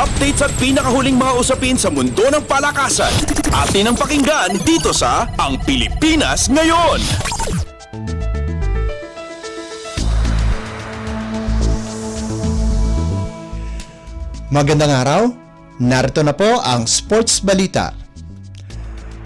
Updates at pinakahuling mga usapin sa mundo ng palakasan. Atin ang pakinggan dito sa Ang Pilipinas Ngayon. Magandang araw, narito na po ang Sports Balita.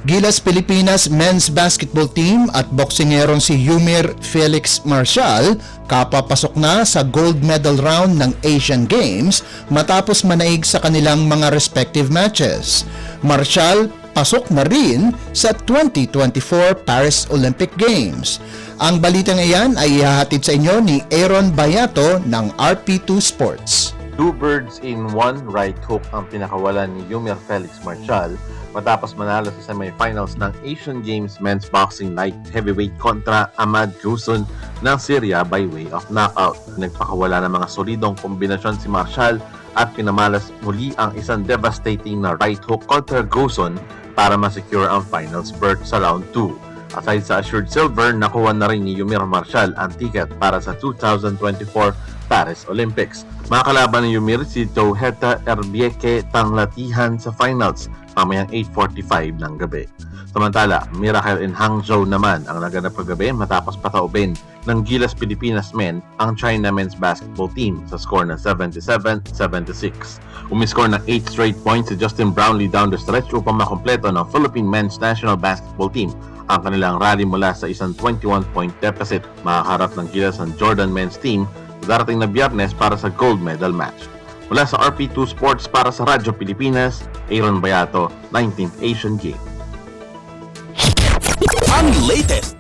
Gilas Pilipinas Men's Basketball Team at boksingerong si Yumir Felix Marcial kapapasok na sa gold medal round ng Asian Games matapos manaig sa kanilang mga respective matches. Marcial pasok na rin sa 2024 Paris Olympic Games. Ang balitang iyan ay ihahatid sa inyo ni Aaron Bayato ng RP2 Sports. Two birds in one right hook ang pinakawalan ni Yumir Felix Marcial matapos manalo sa semifinals ng Asian Games Men's Boxing Light Heavyweight kontra Ahmad Guson ng Syria by way of knockout. Nagpakawala ng mga solidong kombinasyon si Marcial at pinamalas muli ang isang devastating na right hook kontra Guson para masecure ang finals berth sa round 2. Aside sa assured silver, nakuha na rin ni Yumir Marcial ang ticket para sa 2024 Paris Olympics. Makakalaban ni Yumir si Touheta Erbieke Tanglatihan sa finals mamayang 8:45 ng gabi. Samantala, Miracle in Hangzhou naman ang naganap kagabi matapos pataubin ng Gilas Pilipinas Men ang China Men's Basketball Team sa score na 77-76. Umiscore ng 8 straight points si Justin Brownlee down the stretch upang makompleto ng Philippine Men's National Basketball Team ang kanilang rally mula sa isang 21-point deficit. Makaharap ng Gilas ang Jordan Men's Team darating na Biyernes para sa gold medal match. Mula sa RP2 Sports para sa Radyo Pilipinas, Aaron Bayato, 19th Asian Games. Ang latest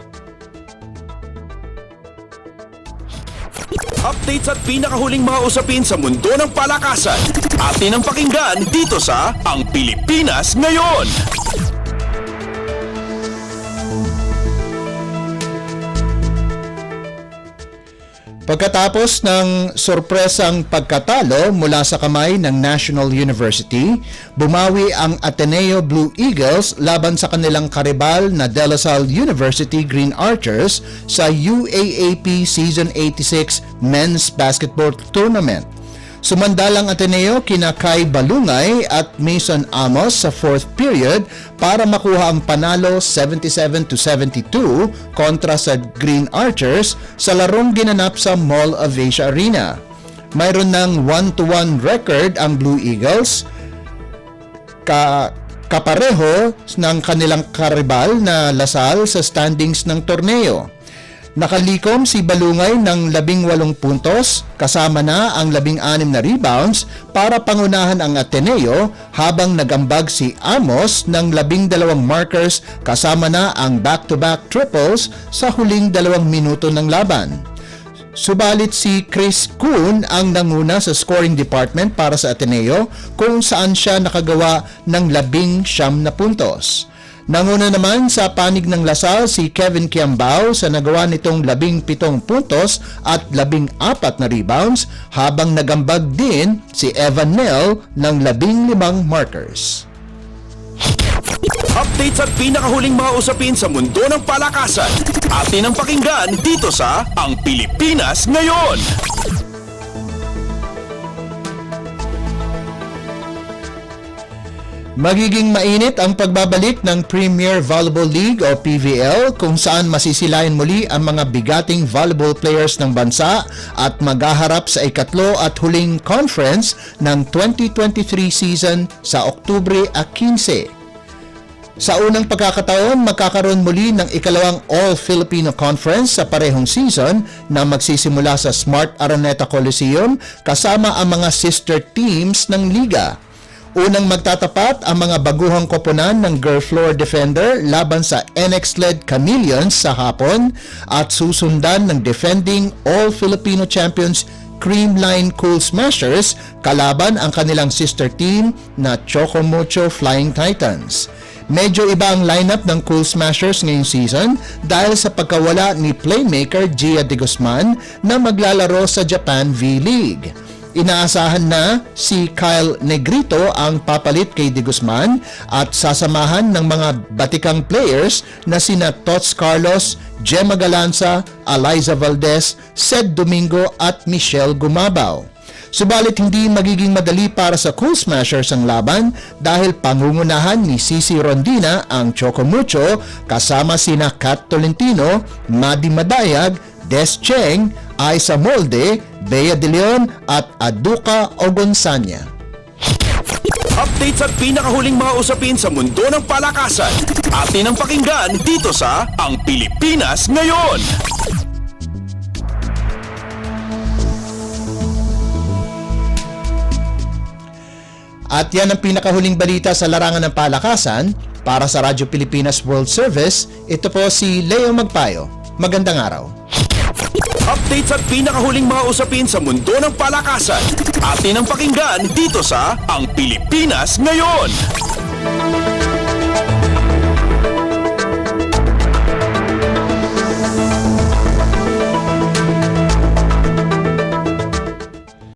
updates at pinakahuling mga usapin sa mundo ng palakasan. Atin ang pakinggan dito sa Ang Pilipinas Ngayon. Pagkatapos ng sorpresang pagkatalo mula sa kamay ng National University, bumawi ang Ateneo Blue Eagles laban sa kanilang karibal na De La Salle University Green Archers sa UAAP Season 86 Men's Basketball Tournament. Sumandalang Ateneo kina Kai Balungay at Mason Amos sa fourth period para makuha ang panalo 77-72 kontra sa Green Archers sa larong ginanap sa Mall of Asia Arena. Mayroon ng 1-1 record ang Blue Eagles kapareho ng kanilang karibal na Lasal sa standings ng torneo. Nakalikom si Balungay ng 18 puntos kasama na ang 16 na rebounds para pangunahan ang Ateneo habang nagambag si Amos ng 12 markers kasama na ang back-to-back triples sa huling 2 minuto ng laban. Subalit si Chris Kuhn ang nanguna sa scoring department para sa Ateneo kung saan siya nakagawa ng 19 na puntos. Nanguna naman sa panig ng Lasal si Kevin Kiambao sa nagawa nitong 17 puntos at 14 na rebounds habang nagambag din si Evan Nell ng 15 markers. Updates at pinakahuling mga usapin sa mundo ng palakasan. Atin ang pakinggan dito sa Ang Pilipinas Ngayon. Magiging mainit ang pagbabalik ng Premier Volleyball League o PVL kung saan masisilayan muli ang mga bigating volleyball players ng bansa at maghaharap sa ikatlo at huling conference ng 2023 season sa Oktubre 15. Sa unang pagkakataon, magkakaroon muli ng ikalawang All-Filipino Conference sa parehong season na magsisimula sa Smart Araneta Coliseum kasama ang mga sister teams ng liga. Unang magtatapat ang mga baguhang koponan ng Girl Floor Defender laban sa NX-led Chameleons sa hapon at susundan ng defending All-Filipino Champions Creamline Cool Smashers kalaban ang kanilang sister team na Chocomocho Flying Titans. Medyo iba ang lineup ng Cool Smashers ngayong season dahil sa pagkawala ni playmaker Gia De Guzman na maglalaro sa Japan V-League. Inaasahan na si Kyle Negrito ang papalit kay De Guzman at sasamahan ng mga batikang players na sina Tots Carlos, Gemma Galanza, Eliza Valdez, Sed Domingo at Michelle Gumabaw. Subalit hindi magiging madali para sa Cool Smashers ang laban dahil pangungunahan ni Cici Rondina ang Chocomucho kasama sina Kat Tolentino, Maddie Madayag, Des Cheng, Aiza Molde, Bea De Leon at Aduka Ogonsanya. Updates at pinakahuling mga usapin sa mundo ng palakasan. Atin ang pakinggan dito sa Ang Pilipinas Ngayon. At yan ang pinakahuling balita sa larangan ng palakasan. Para sa Radyo Pilipinas World Service, ito po si Leo Magpayo. Magandang araw. Updates at pinakahuling mga usapin sa mundo ng palakasan. Atin ang pakinggan dito sa Ang Pilipinas Ngayon.